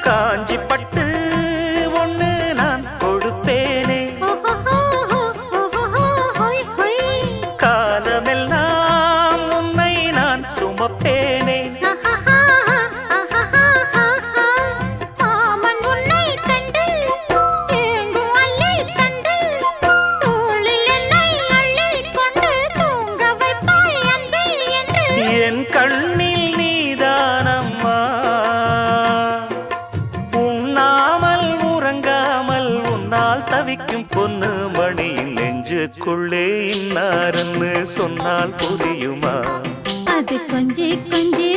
காஞ்சி பட்டு ஒண்ணு நான் கொடுப்பேனே, காலமெல்லாம் உன்னை நான் சுமப்பேனே. என் கண்ணில் நீதானம்மா, உண்ணாமல் உறங்காமல் உன்னால் தவிக்கும் பொண்ணு மணியின் நெஞ்சுக்குள்ளே இன்னாருன்னு சொன்னால் புரியுமா? அது கொஞ்சி கொஞ்சி